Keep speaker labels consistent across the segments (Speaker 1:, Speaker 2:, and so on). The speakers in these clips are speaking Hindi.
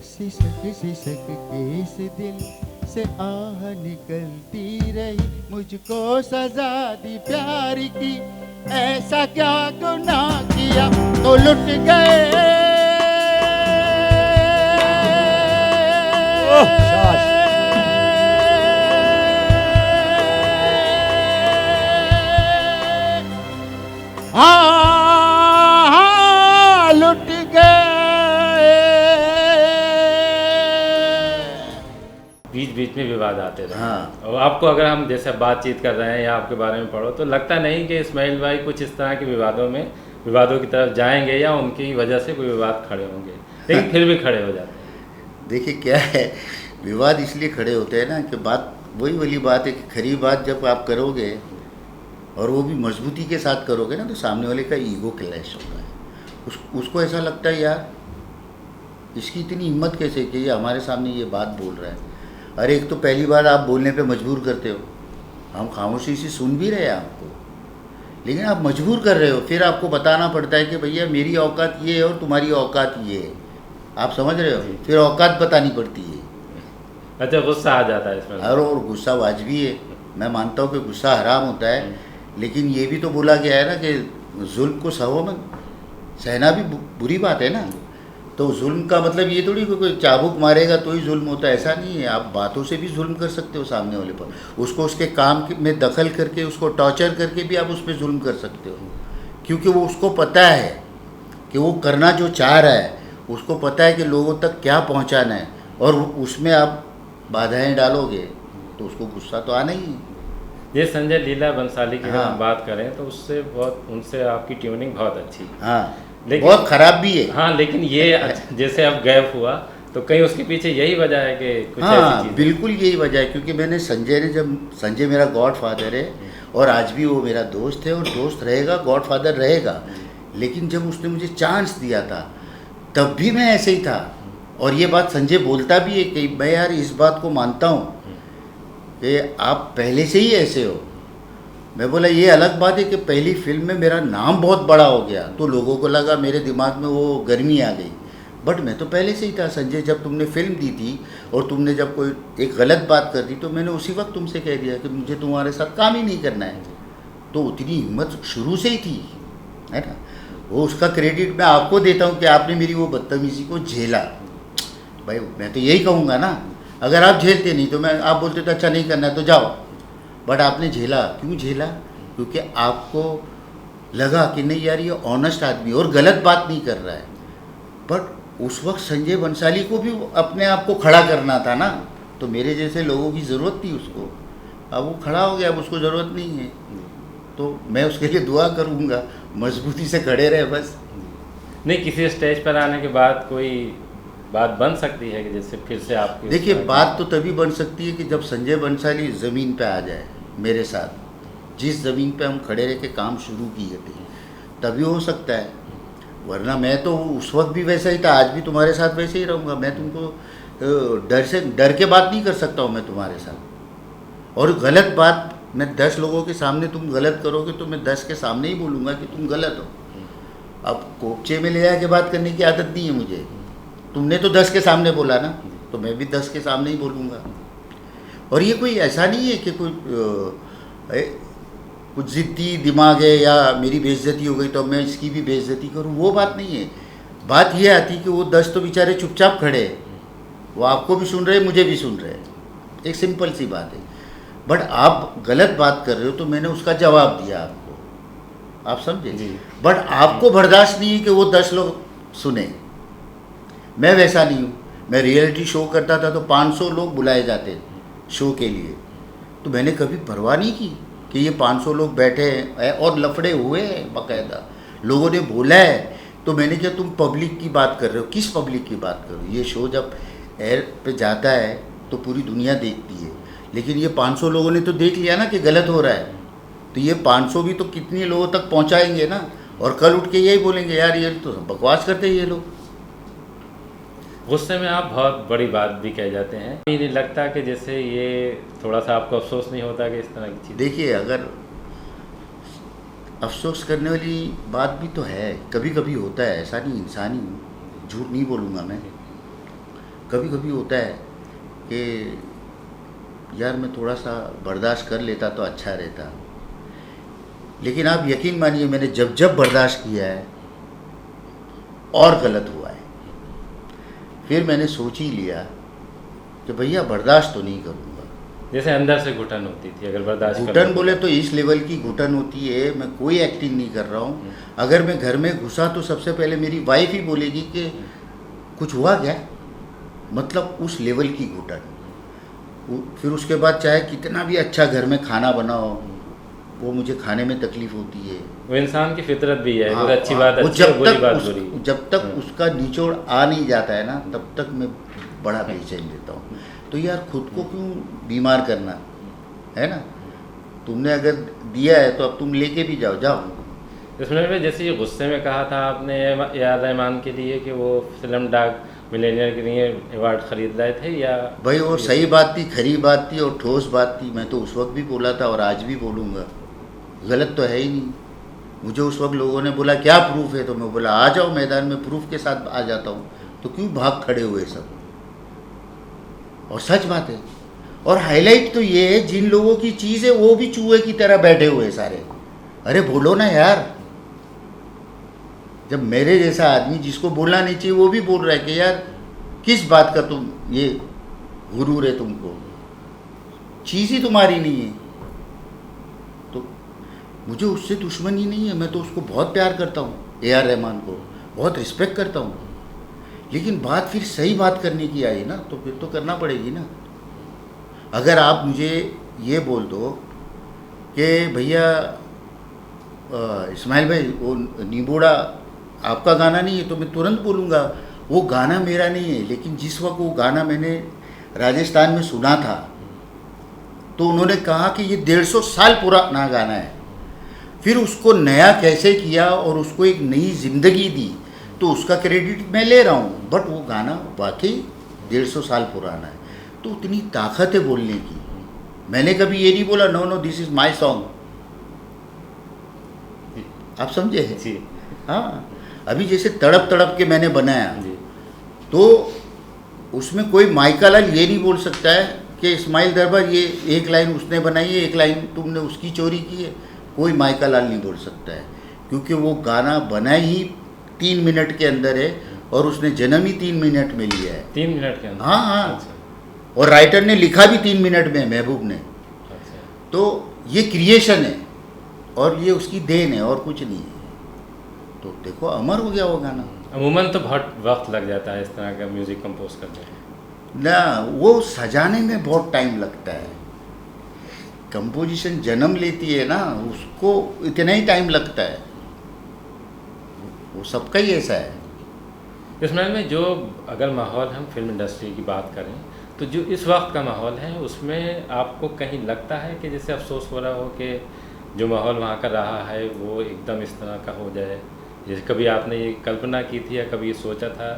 Speaker 1: सिसक के इस दिल से आह निकलती रही, मुझको सजा दी प्यार की, ऐसा क्या गुनाह किया तो लुट गए।
Speaker 2: शाबाश।
Speaker 1: हाँ, लुट गए।
Speaker 3: बीच बीच में विवाद आते रहे।
Speaker 1: हाँ।
Speaker 3: और आपको अगर हम जैसे बातचीत कर रहे हैं या आपके बारे में पढ़ो तो लगता नहीं कि इस्माइल भाई कुछ इस तरह के विवादों की तरफ जाएंगे या उनकी वजह से कोई विवाद खड़े होंगे, लेकिन फिर भी खड़े हो जाते हैं।
Speaker 2: देखिए क्या है, विवाद इसलिए खड़े होते हैं ना कि बात वही वाली बात है कि खरी बात जब आप करोगे और वो भी मजबूती के साथ करोगे ना, तो सामने वाले का ईगो क्लैश होता है। उसको ऐसा लगता है यार इसकी इतनी हिम्मत कैसे कि ये हमारे सामने ये बात बोल रहा है। अरे एक तो पहली बार आप बोलने पे मजबूर करते हो, हम खामोशी से सुन भी रहे हैं आपको, लेकिन आप मजबूर कर रहे हो। फिर आपको बताना पड़ता है कि भैया मेरी औकात ये है और तुम्हारी औकात ये है, आप समझ रहे हो। फिर औकात बतानी पड़ती है।
Speaker 3: अच्छा, गुस्सा आ जाता है इसमें।
Speaker 2: और गुस्सा वाजबी है, मैं मानता हूँ कि गुस्सा हराम होता है, लेकिन ये भी तो बोला गया है ना कि जुल्म को सहो में सहना भी बुरी बात है ना। तो जुल्म का मतलब ये थोड़ी कोई चाबुक मारेगा तो ही जुल्म होता है, ऐसा नहीं है। आप बातों से भी जुल्म कर सकते हो सामने वाले पर, उसको उसके काम में दखल करके, उसको टॉर्चर करके भी आप उस पर जुल्म कर सकते हो, क्योंकि वो उसको पता है कि वो करना जो चाह रहा है, उसको पता है कि लोगों तक क्या पहुंचाना है, और उसमें आप बाधाएं डालोगे तो उसको गुस्सा तो आना ही है।
Speaker 3: ये संजय लीला बंसाली की अगर
Speaker 2: हाँ।
Speaker 3: हम बात करें तो उनसे आपकी ट्यूनिंग बहुत अच्छी,
Speaker 2: हाँ,
Speaker 3: लेकिन
Speaker 2: बहुत खराब भी है।
Speaker 3: हाँ, लेकिन ये जैसे अब गैप हुआ तो कहीं उसके पीछे यही वजह है कि कुछ ऐसी
Speaker 2: हाँ,
Speaker 3: चीज़।
Speaker 2: बिल्कुल यही वजह है, क्योंकि मैंने संजय मेरा गॉड फादर है और आज भी वो मेरा दोस्त है और दोस्त रहेगा, गॉड फादर रहेगा। लेकिन जब उसने मुझे चांस दिया था तब भी मैं ऐसे ही था, और ये बात संजय बोलता भी है कि मैं यार इस बात को मानता हूँ कि आप पहले से ही ऐसे हो। मैं बोला ये अलग बात है कि पहली फिल्म में मेरा नाम बहुत बड़ा हो गया तो लोगों को लगा मेरे दिमाग में वो गर्मी आ गई, बट मैं तो पहले से ही था। संजय, जब तुमने फिल्म दी थी और तुमने जब कोई एक गलत बात कर दी तो मैंने उसी वक्त तुमसे कह दिया कि मुझे तुम्हारे साथ काम ही नहीं करना है। तो उतनी हिम्मत शुरू से ही थी, है ना। वो उसका क्रेडिट मैं आपको देता हूँ कि आपने मेरी वो बदतमीजी को झेला। भाई मैं तो यही कहूँगा ना, अगर आप झेलते नहीं तो मैं, आप बोलते तो अच्छा नहीं करना है तो जाओ, बट आपने झेला। क्यों झेला? क्योंकि आपको लगा कि नहीं यार ये ऑनेस्ट आदमी और गलत बात नहीं कर रहा है। बट उस वक्त संजय बंसाली को भी अपने आप को खड़ा करना था ना, तो मेरे जैसे लोगों की ज़रूरत थी उसको। अब वो खड़ा हो गया, अब उसको ज़रूरत नहीं है, तो मैं उसके लिए दुआ करूँगा मजबूती से खड़े रहे बस।
Speaker 3: नहीं, किसी स्टेज पर आने के बाद कोई बात बन सकती है कि जैसे फिर से आपकी।
Speaker 2: देखिए बात तो तभी बन सकती है कि जब संजय बंसाली ज़मीन पे आ जाए मेरे साथ, जिस ज़मीन पे हम खड़े रह के काम शुरू किए थे, तभी हो सकता है। वरना मैं तो उस वक्त भी वैसा ही था, आज भी तुम्हारे साथ वैसे ही रहूँगा। मैं तुमको डर के बात नहीं कर सकता हूँ मैं तुम्हारे साथ। और गलत बात मैं 10 लोगों के सामने तुम गलत करोगे तो मैं 10 के सामने ही बोलूँगा कि तुम गलत हो। अब कोपचे में ले आके बात करने की आदत नहीं है मुझे। तुमने तो 10 के सामने बोला ना, तो मैं भी 10 के सामने ही बोलूँगा। और ये कोई ऐसा नहीं है कि कुछ ज़िद्दी दिमाग है या मेरी बेइज्जती हो गई तो मैं इसकी भी बेइज्जती करूँ, वो बात नहीं है। बात ये आती कि वो 10 तो बेचारे चुपचाप खड़े हैं, वो आपको भी सुन रहे हैं, मुझे भी सुन रहे हैं। एक सिंपल सी बात है। बट आप गलत बात कर रहे हो तो मैंने उसका जवाब दिया आपको, आप समझे। बट आपको बर्दाश्त नहीं है कि वो 10 लोग सुने। मैं वैसा नहीं हूँ। मैं रियलिटी शो करता था तो 500 लोग बुलाए जाते शो के लिए, तो मैंने कभी परवाह नहीं की कि ये 500 लोग बैठे हैं और लफड़े हुए हैं बाकायदा, लोगों ने बोला है। तो मैंने कहा तुम पब्लिक की बात कर रहे हो, किस पब्लिक की बात कर रहे हो? ये शो जब एयर पे जाता है तो पूरी दुनिया देखती है, लेकिन ये 500 लोगों ने तो देख लिया ना कि गलत हो रहा है, तो ये 500 भी तो कितने लोगों तक पहुंचाएंगे ना। और कल उठ के यही बोलेंगे यार ये तो बकवास करते हैं ये लोग।
Speaker 3: गुस्से में आप बहुत बड़ी बात भी कह जाते हैं। ये नहीं लगता कि जैसे ये थोड़ा सा आपको अफसोस नहीं होता कि इस तरह की चीज़?
Speaker 2: देखिए अगर अफसोस करने वाली बात भी तो है, कभी कभी होता है, ऐसा नहीं, इंसान ही हूँ, झूठ नहीं बोलूँगा मैं। कभी कभी होता है कि यार मैं थोड़ा सा बर्दाश्त कर लेता तो अच्छा रहता, लेकिन आप यकीन मानिए मैंने जब जब बर्दाश्त किया है और गलत हुआ है। फिर मैंने सोच ही लिया कि भैया बर्दाश्त तो नहीं करूँगा।
Speaker 3: जैसे अंदर से घुटन होती थी, अगर बर्दाश्त कर
Speaker 2: घुटन
Speaker 3: लो
Speaker 2: बोले तो इस लेवल की घुटन होती है, मैं कोई एक्टिंग नहीं कर रहा हूँ। अगर मैं घर में घुसा तो सबसे पहले मेरी वाइफ ही बोलेगी कि कुछ हुआ क्या, मतलब उस लेवल की घुटन। फिर उसके बाद चाहे कितना भी अच्छा घर में खाना बनाओ, वो मुझे खाने में तकलीफ होती है।
Speaker 3: वो इंसान की फितरत भी है,
Speaker 2: हाँ,
Speaker 3: कुछ अच्छी बात
Speaker 2: वो
Speaker 3: अच्छी है, बुरी बात बुरी।
Speaker 2: जब तक उसका निचोड़ आ नहीं जाता है ना, तब तक मैं बड़ा बेचैन रहता हूँ। तो यार खुद को क्यों बीमार करना है ना, तुमने अगर दिया है तो अब तुम लेके भी जाओ।
Speaker 3: इसमें भी जैसे ये गुस्से में कहा था आपने ए आर रहमान के लिए कि वो फिल्म डाग मिलेनियर के लिए अवार्ड खरीद रहे थे, या
Speaker 2: भाई वो सही बात थी, खरी बात थी और ठोस बात थी। मैं तो उस वक्त भी बोला था और आज भी बोलूँगा, गलत तो है ही नहीं। मुझे उस वक्त लोगों ने बोला क्या प्रूफ है, तो मैं बोला आ जाओ मैदान में, प्रूफ के साथ आ जाता हूँ। तो क्यों भाग खड़े हुए सब, और सच बात है। और हाईलाइट तो ये है, जिन लोगों की चीज़ है वो भी चूहे की तरह बैठे हुए सारे। अरे बोलो ना यार, जब मेरे जैसा आदमी जिसको बोलना नहीं चाहिए वो भी बोल रहा है कि यार किस बात का तुम ये गुरूर है, तुमको चीज़ ही तुम्हारी नहीं है। तो मुझे उससे दुश्मनी नहीं है, मैं तो उसको बहुत प्यार करता हूँ, AR रहमान को बहुत रिस्पेक्ट करता हूँ। लेकिन बात फिर सही बात करने की आई ना, तो फिर तो करना पड़ेगी ना। अगर आप मुझे ये बोल दो कि भैया इस्माइल भाई वो निबोड़ा आपका गाना नहीं है, तो मैं तुरंत बोलूँगा वो गाना मेरा नहीं है। लेकिन जिस वक्त वो गाना मैंने राजस्थान में सुना था तो उन्होंने कहा कि ये 150 साल पुराना गाना है, फिर उसको नया कैसे किया और उसको एक नई ज़िंदगी दी, तो उसका क्रेडिट मैं ले रहा हूँ। बट वो गाना वाकई 150 साल पुराना है, तो उतनी ताकत है बोलने की। मैंने कभी ये नहीं बोला no this is my song, आप समझे हैं
Speaker 3: जी।
Speaker 2: हाँ, अभी जैसे तड़प तड़प के मैंने बनाया
Speaker 3: जी।
Speaker 2: तो उसमें कोई माइका लाल ये नहीं बोल सकता है कि इस्माइल दरबार ये एक लाइन उसने बनाई है, एक लाइन तुमने उसकी चोरी की है। कोई माइका लाल नहीं बोल सकता है, क्योंकि वो गाना बना ही 3 मिनट के अंदर है और उसने जन्म ही 3 मिनट में लिया है।
Speaker 3: 3 मिनट के अंदर?
Speaker 2: हाँ।
Speaker 3: अच्छा।
Speaker 2: और राइटर ने लिखा भी 3 मिनट में, महबूब ने।
Speaker 3: अच्छा।
Speaker 2: तो ये क्रिएशन है और ये उसकी देन है और कुछ नहीं है। तो देखो अमर हो गया वो गाना।
Speaker 3: अमूमन तो बहुत वक्त लग जाता है इस तरह का म्यूज़िक कंपोज करने में
Speaker 2: ना, वो सजाने में बहुत टाइम लगता है। कंपोजिशन जन्म लेती है ना, उसको इतना ही टाइम लगता है, वो सबका ही ऐसा है।
Speaker 3: इसमें में जो अगर माहौल हम फिल्म इंडस्ट्री की बात करें तो जो इस वक्त का माहौल है उसमें आपको कहीं लगता है कि जैसे अफसोस हो रहा हो कि जो माहौल वहाँ का रहा है वो एकदम इस तरह का हो जाए? जैसे कभी आपने ये कल्पना की थी या कभी ये सोचा था,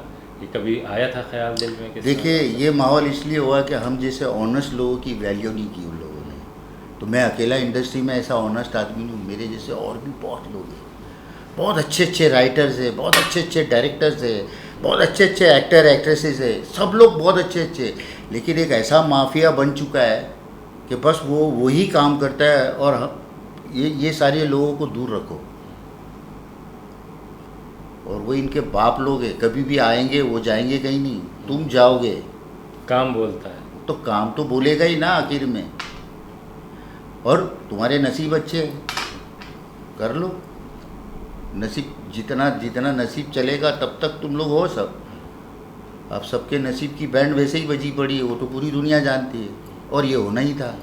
Speaker 3: ये कभी आया था ख्याल दिल में?
Speaker 2: देखिए ये माहौल इसलिए हुआ कि हम जैसे ऑनेस्ट लोगों की वैल्यू नहीं की उन लोगों ने। तो मैं अकेला इंडस्ट्री में ऐसा ऑनेस्ट आदमी नहीं हूँ, मेरे जैसे और भी बहुत लोग हैं, बहुत अच्छे अच्छे राइटर्स हैं, बहुत अच्छे अच्छे डायरेक्टर्स हैं, बहुत अच्छे अच्छे एक्टर एक्ट्रेसेस हैं, सब लोग बहुत अच्छे अच्छे। लेकिन एक ऐसा माफिया बन चुका है कि बस वो वही काम करता है और ये सारे लोगों को दूर रखो। और वो इनके बाप लोग हैं, कभी भी आएंगे वो जाएंगे कहीं नहीं, तुम जाओगे।
Speaker 3: काम बोलता है
Speaker 2: तो काम तो बोलेगा ही ना आखिर में। और तुम्हारे नसीब अच्छे हैं, कर लो। नसीब जितना जितना नसीब चलेगा तब तक तुम लोग हो सब। अब सबके नसीब की बैंड वैसे ही बजी पड़ी है, वो तो पूरी दुनिया जानती है, और ये होना ही था।